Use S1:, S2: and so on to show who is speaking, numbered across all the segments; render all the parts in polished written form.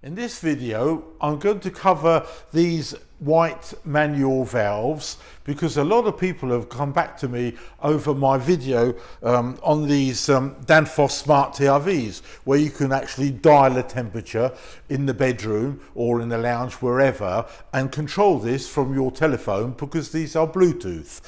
S1: In this video, I'm going to cover these white manual valves because a lot of people have come back to me over my video on these Danfoss Smart TRVs, where you can actually dial a temperature in the bedroom or in the lounge, wherever, and control this from your telephone because these are Bluetooth.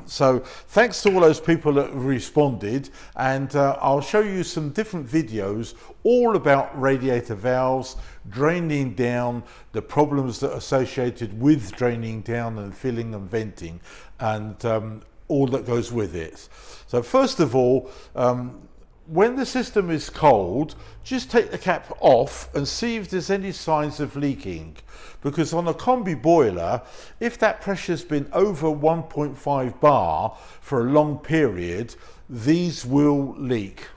S1: So thanks to all those people that responded, and I'll show you some different videos all about radiator valves, draining down, the problems that are associated with draining down and filling and venting, and all that goes with it. So first of all, when the system is cold, just take the cap off and see if there's any signs of leaking. Because on a Combi boiler, if that pressure's been over 1.5 bar for a long period, these will leak.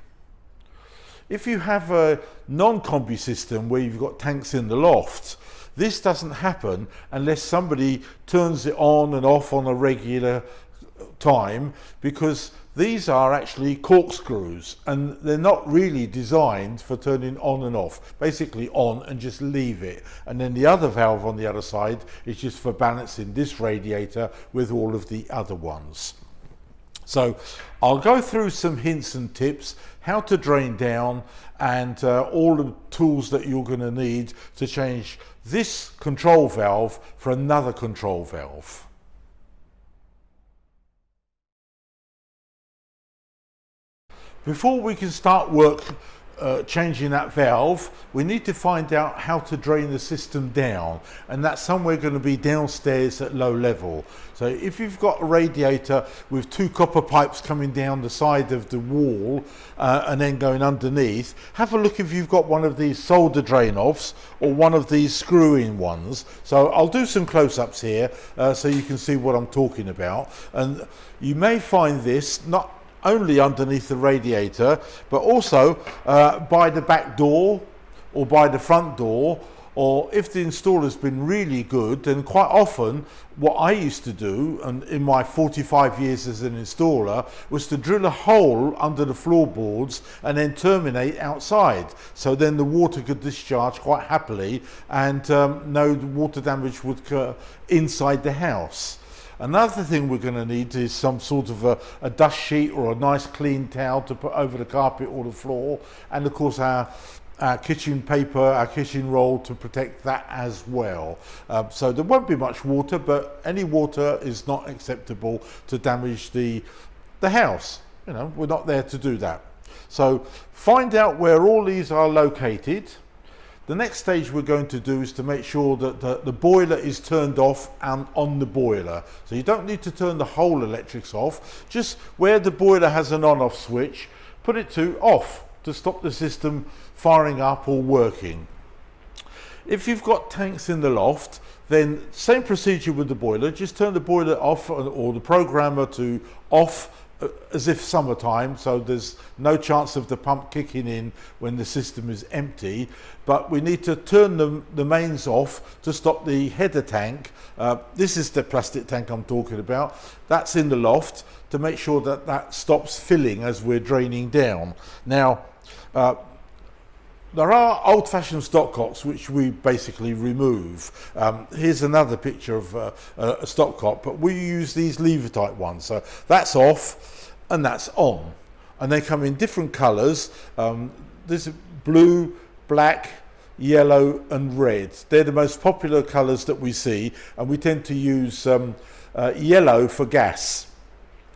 S1: If you have a non-Combi system where you've got tanks in the loft, this doesn't happen unless somebody turns it on and off on a regular time, because these are actually corkscrews and they're not really designed for turning on and off. Basically on and just leave it. And then the other valve on the other side is just for balancing this radiator with all of the other ones. So I'll go through some hints and tips, how to drain down, and all the tools that you're going to need to change this control valve for another control valve. Before we can start work changing that valve, we need to find out how to drain the system down, and that's somewhere going to be downstairs at low level. So if you've got a radiator with two copper pipes coming down the side of the wall and then going underneath, have a look if you've got one of these solder drain offs or one of these screw-in ones. So I'll do some close-ups here so you can see what I'm talking about, and you may find this not only underneath the radiator, but also by the back door or by the front door, or if the installer's been really good, then quite often what I used to do, and in my 45 years as an installer, was to drill a hole under the floorboards and then terminate outside, so then the water could discharge quite happily and no water damage would occur inside the house. Another thing we're going to need is some sort of a dust sheet or a nice clean towel to put over the carpet or the floor, and of course our kitchen paper, our kitchen roll to protect that as well. So there won't be much water, but any water is not acceptable to damage the house. You know, we're not there to do that. So find out where all these are located. The next stage we're going to do is to make sure that the boiler is turned off and on the boiler. So you don't need to turn the whole electrics off, just where the boiler has an on-off switch, put it to off to stop the system firing up or working. If you've got tanks in the loft, then same procedure with the boiler, just turn the boiler off or the programmer to off as if summertime, so there's no chance of the pump kicking in when the system is empty, but we need to turn the mains off to stop the header tank. This is the plastic tank I'm talking about. That's in the loft, to make sure that that stops filling as we're draining down. Now, there are old-fashioned stopcocks which we basically remove. Here's another picture of a stopcock, but we use these lever-type ones. So that's off and that's on, and they come in different colours. There's blue, black, yellow and red. They're the most popular colours that we see, and we tend to use yellow for gas.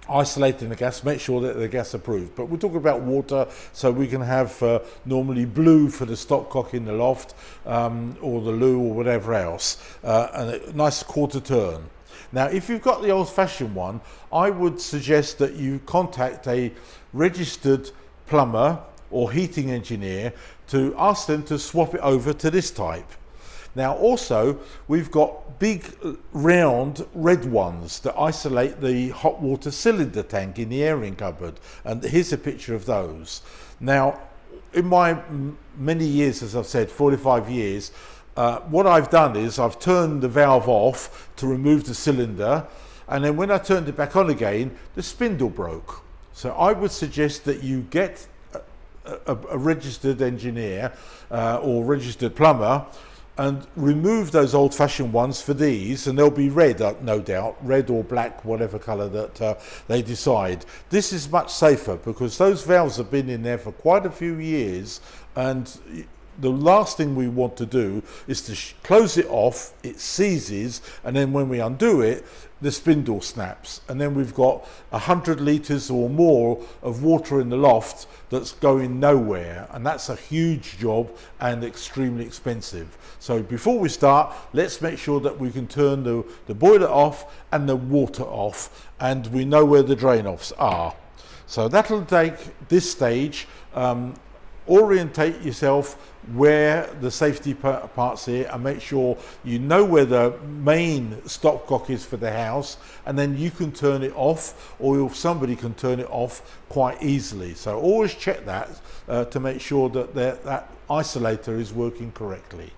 S1: Isolating the gas, make sure that they're gas approved. But we're talking about water, so we can have normally blue for the stopcock in the loft, or the loo or whatever else, and a nice quarter turn. Now if you've got the old-fashioned one, I would suggest that you contact a registered plumber or heating engineer to ask them to swap it over to this type. Now also, we've got big round red ones that isolate the hot water cylinder tank in the airing cupboard, and here's a picture of those. Now, in my many years, as I've said, 45 years, what I've done is I've turned the valve off to remove the cylinder, and then when I turned it back on again, the spindle broke. So I would suggest that you get a registered engineer or registered plumber and remove those old-fashioned ones for these, and they'll be red, no doubt, red or black, whatever colour that they decide. This is much safer because those valves have been in there for quite a few years, and the last thing we want to do is to close it off, it seizes, and then when we undo it, the spindle snaps, and then we've got 100 litres or more of water in the loft that's going nowhere, and that's a huge job and extremely expensive. So before we start, let's make sure that we can turn the boiler off and the water off, and we know where the drain offs are. So that'll take this stage. Orientate yourself where the safety parts here, and make sure you know where the main stopcock is for the house, and then you can turn it off, or somebody can turn it off quite easily. So always check that to make sure that that isolator is working correctly.